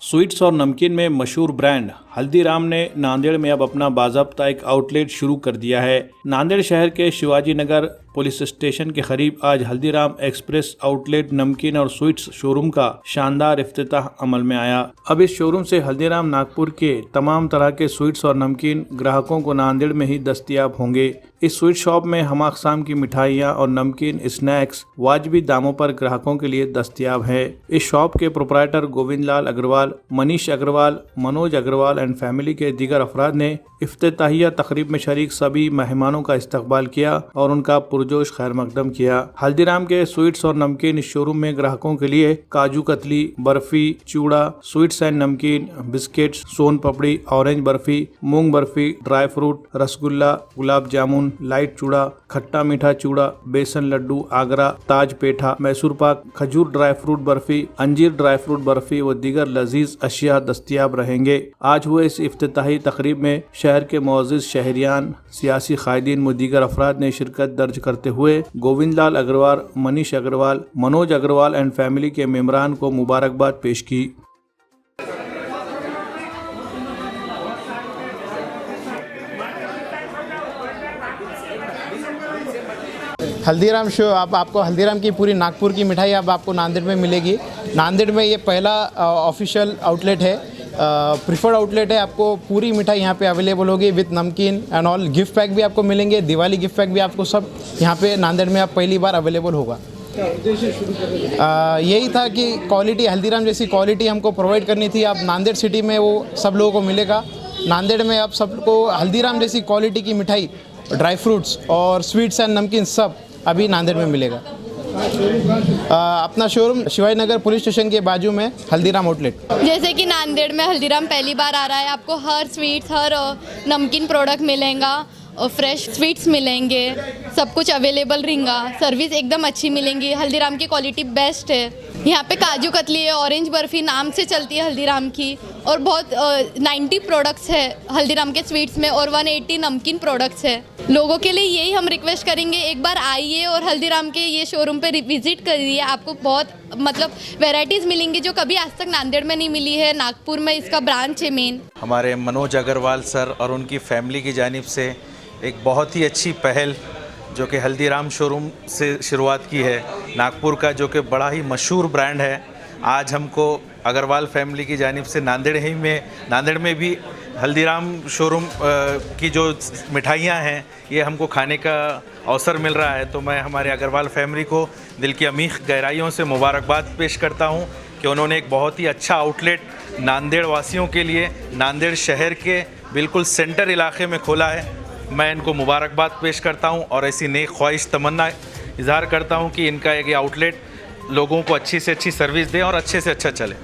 Sweets और नमकीन में मशहूर ब्रांड हल्दीराम ने नांदेड़ में अब अपना बाज़ाब्ता एक आउटलेट शुरू कर दिया है। नांदेड़ शहर के शिवाजी नगर पुलिस स्टेशन के करीब आज हल्दीराम एक्सप्रेस आउटलेट नमकीन और स्वीट्स शोरूम का शानदार इफ्तिताह अमल में आया। अब इस शोरूम से हल्दीराम नागपुर के तमाम तरह के स्वीट्स और नमकीन ग्राहकों को नांदेड़ में ही दस्तयाब होंगे। इस स्वीट शॉप में हम अक़साम की मिठाइयाँ और नमकीन स्नैक्स वाजिबी दामों पर ग्राहकों के लिए दस्तयाब है। इस शॉप के proprietor Govind Lal Agarwal, Manish Agarwal, Manoj Agarwal and family के दीगर अफराद ने इफ्तिताहिया तकरीब में शरीक सभी मेहमानों का इस्तकबाल किया और उनका पुरजोश खैर मकदम किया। हल्दीराम के स्वीट्स और नमकीन इस शोरूम में ग्राहकों के लिए काजू कतली, बर्फी, चूड़ा, स्वीट्स एंड नमकीन, बिस्किट्स, सोन पपड़ी, ऑरेंज बर्फी, मूंग barfi, dry fruit, rasgulla, gulab jamun, light चूड़ा, खट्टा मीठा चूड़ा, बेसन लड्डू, आगरा, ताज पेठा, मैसूर पाक, खजूर ड्राई फ्रूट बर्फी, अंजीर ड्राई फ्रूट बर्फी व दीगर लजीज अशिया दस्तयाब रहेंगे। आज हुए इस इफ्तिताही तकरीब में शहर के मोअज़्ज़िज़ शहरियान, सियासी कायदीन व दीगर अफराद ने शिरकत दर्ज करते हुए गोविंद लाल अग्रवाल, मनीष अग्रवाल, मनोज अग्रवाल एंड फैमिली के मेम्बरान को मुबारकबाद पेश की। हल्दीराम शो आपको हल्दीराम की पूरी नागपुर की मिठाई अब आपको नांदेड़ में मिलेगी। नांदेड़ में ये पहला ऑफिशियल आउटलेट है, प्रिफर्ड आउटलेट है। आपको पूरी मिठाई यहाँ पे अवेलेबल होगी विद नमकीन एंड ऑल। गिफ्ट पैक भी आपको मिलेंगे, दिवाली गिफ्ट पैक भी आपको सब यहाँ पे नांदेड़ में आप पहली बार अवेलेबल होगा। यही था कि क्वालिटी, हल्दीराम जैसी क्वालिटी हमको प्रोवाइड करनी थी। अब नांदेड़ सिटी में वो सब लोगों को मिलेगा। नांदेड़ में अब सबको हल्दीराम जैसी क्वालिटी की मिठाई, ड्राई फ्रूट्स और स्वीट्स एंड नमकीन सब अभी नांदेड़ में मिलेगा। अपना showroom Shivaji Nagar police station के बाजू में हल्दीराम आउटलेट। जैसे कि नांदेड़ में हल्दीराम पहली बार आ रहा है, आपको हर स्वीट्स, हर नमकीन प्रोडक्ट मिलेगा और फ्रेश स्वीट्स मिलेंगे, सब कुछ अवेलेबल रहेगा। सर्विस एकदम अच्छी मिलेंगी। हल्दीराम की क्वालिटी बेस्ट है। यहाँ पे काजू कतली है, ऑरेंज बर्फ़ी नाम से चलती है हल्दीराम की, और बहुत 90 प्रोडक्ट्स है हल्दीराम के स्वीट्स में और 180 नमकीन प्रोडक्ट्स है। लोगों के लिए यही हम रिक्वेस्ट करेंगे, एक बार आइए और हल्दीराम के ये शोरूम पे विज़िट करिए। आपको बहुत वैरायटीज़ मिलेंगी जो कभी आज तक नांदेड़ में नहीं मिली है। नागपुर में इसका ब्रांच है मेन। हमारे मनोज अग्रवाल सर और उनकी फैमिली की जानिब से एक बहुत ही अच्छी पहल जो कि हल्दीराम शोरूम से शुरुआत की है, नागपुर का जो कि बड़ा ही मशहूर ब्रांड है। आज हमको अग्रवाल फैमिली की जानिब से नांदेड़ में भी हल्दीराम शोरूम की जो मिठाइयाँ हैं ये हमको खाने का अवसर मिल रहा है। तो मैं हमारे अग्रवाल फैमिली को दिल की अमीख गहराइयों से मुबारकबाद पेश करता हूँ कि उन्होंने एक बहुत ही अच्छा आउटलेट नांदेड़ वासियों के लिए नांदेड़ शहर के बिल्कुल सेंटर इलाके में खोला है। मैं इनको मुबारकबाद पेश करता हूं और ऐसी नेक ख्वाहिश तमन्ना इज़हार करता हूं कि इनका एक आउटलेट लोगों को अच्छी से अच्छी सर्विस दे और अच्छे से अच्छा चले।